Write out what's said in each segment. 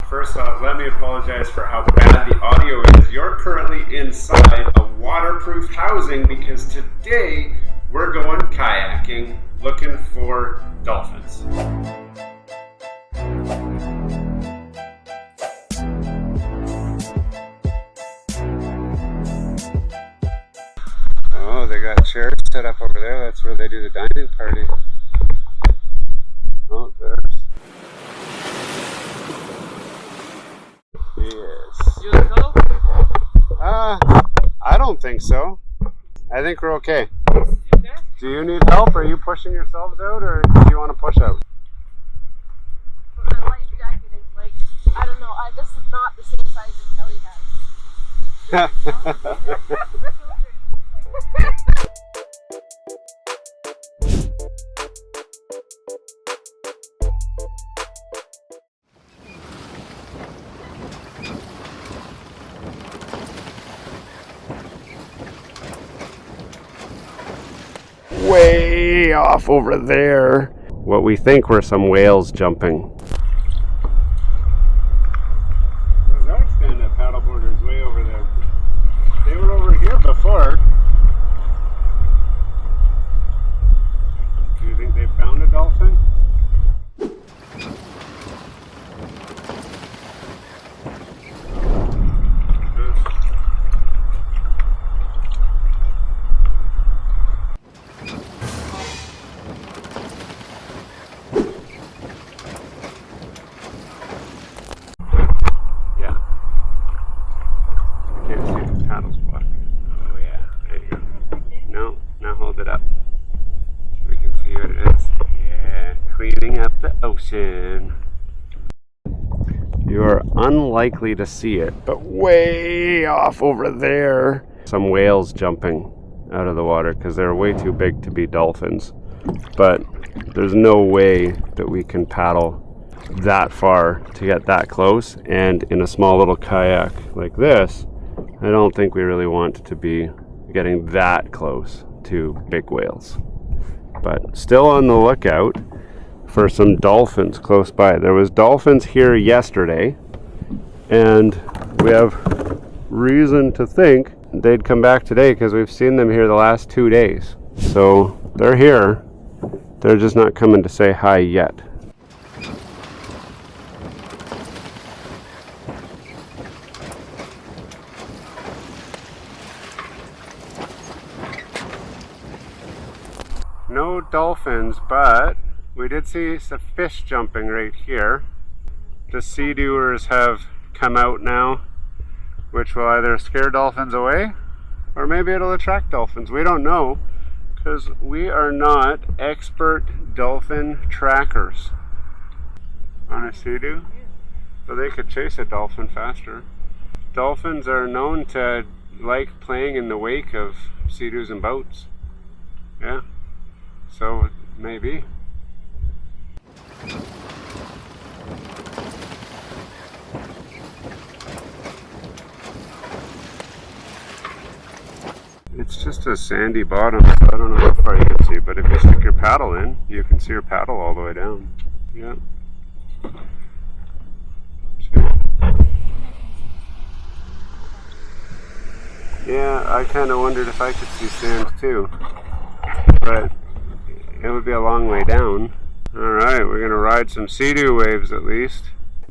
First off, let me apologize for how bad the audio is. You're currently inside a waterproof housing because today we're going kayaking looking for dolphins. Oh, they got chairs set up over there. That's where they do the dining party. Oh, there's. Yes. You want to go? I don't think so. I think we're okay. Okay. Do you need help? Are you pushing yourselves out, or do you want to push out? My life jacket is like, I don't know, this is not the same size that Kelly has. Way off over there. What we think were some whales jumping. Those are stand-up paddleboarders way over there. They were over here before. Do you think they found a dolphin? Ocean. You are unlikely to see it, but way off over there. Some whales jumping out of the water because they're way too big to be dolphins. But there's no way that we can paddle that far to get that close. And in a small little kayak like this, I don't think we really want to be getting that close to big whales. But still on the lookout for some dolphins close by. There was dolphins here yesterday, and we have reason to think they'd come back today because we've seen them here the last 2 days. So they're here. They're just not coming to say hi yet. No dolphins, but we did see some fish jumping right here. The sea dewars have come out now, which will either scare dolphins away or maybe it'll attract dolphins. We don't know because we are not expert dolphin trackers on a sea dew. So they could chase a dolphin faster. Dolphins are known to like playing in the wake of sea dews and boats. Yeah, so maybe. It's just a sandy bottom, so I don't know how far you can see, but if you stick your paddle in, you can see your paddle all the way down. Yeah. Yeah, I kind of wondered if I could see sand too, but it would be a long way down. Alright, we're going to ride some sea-doo waves at least.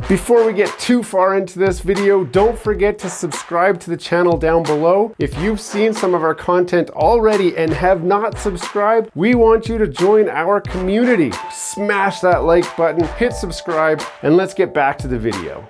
Before we get too far into this video, don't forget to subscribe to the channel down below. If you've seen some of our content already and have not subscribed, we want you to join our community. Smash that like button, hit subscribe, and let's get back to the video.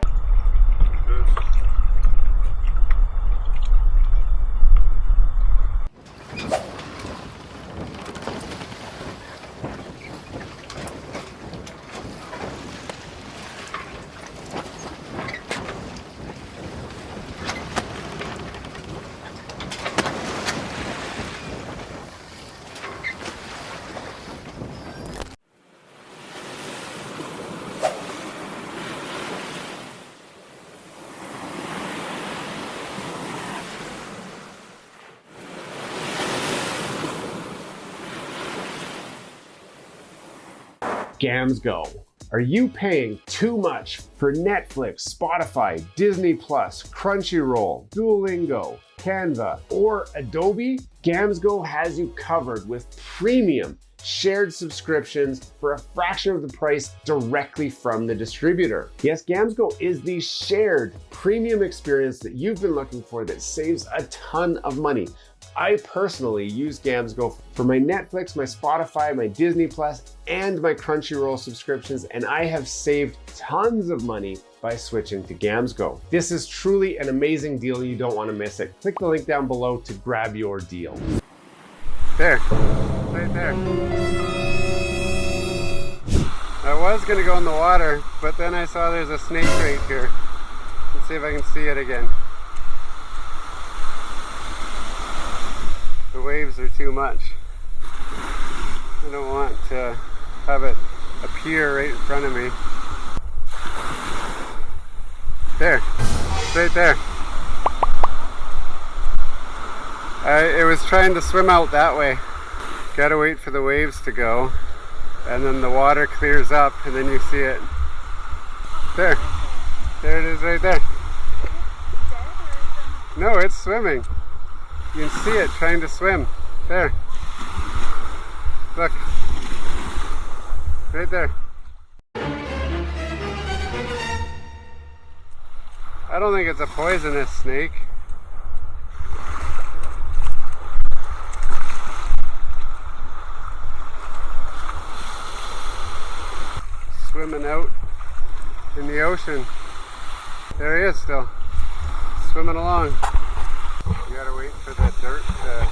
Gams go. Are you paying too much for Netflix, Spotify, Disney Plus, Crunchyroll, Duolingo, Canva, or Adobe? Gamsgo has you covered with premium shared subscriptions for a fraction of the price directly from the distributor. Yes, Gamsgo is the shared premium experience that you've been looking for that saves a ton of money. I personally use Gamsgo for my Netflix, my Spotify, my Disney Plus, and my Crunchyroll subscriptions, and I have saved tons of money by switching to Gamsgo. This is truly an amazing deal. You don't want to miss it. Click the link down below to grab your deal. There, right there. I was gonna go in the water, but then I saw there's a snake right here. Let's see if I can see it again. The waves are too much. I don't want to have it appear right in front of me. There, it's right there. It was trying to swim out that way. Gotta wait for the waves to go, and then the water clears up, and then you see it. There. There it is right there. No, it's swimming. You can see it trying to swim. There. Look. Right there. I don't think it's a poisonous snake. Swimming out in the ocean. There he is still. Swimming along. You gotta wait for the dirt to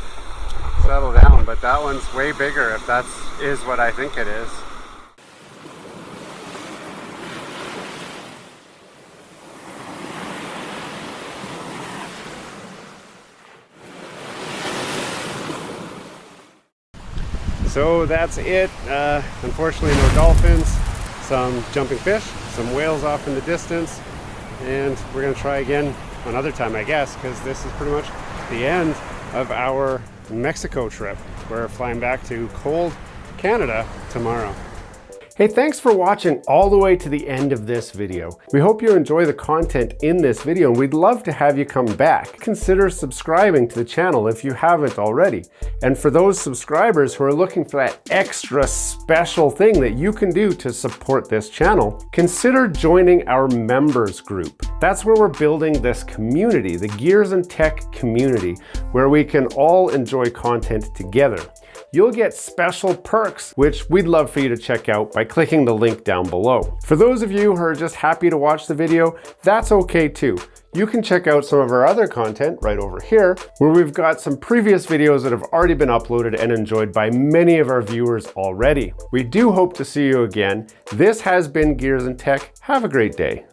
settle down, but that one's way bigger if that is what I think it is. So that's it. Unfortunately no dolphins, some jumping fish, some whales off in the distance, and we're gonna try again another time, I guess, because this is pretty much the end of our Mexico trip. We're flying back to cold Canada tomorrow. Hey, thanks for watching all the way to the end of this video. We hope you enjoy the content in this video, and we'd love to have you come back. Consider subscribing to the channel if you haven't already. And for those subscribers who are looking for that extra special thing that you can do to support this channel, consider joining our members group. That's where we're building this community, the Gears and Tech community, where we can all enjoy content together. You'll get special perks, which we'd love for you to check out by clicking the link down below. For those of you who are just happy to watch the video, that's okay too. You can check out some of our other content right over here, where we've got some previous videos that have already been uploaded and enjoyed by many of our viewers already. We do hope to see you again. This has been Gears and Tech. Have a great day.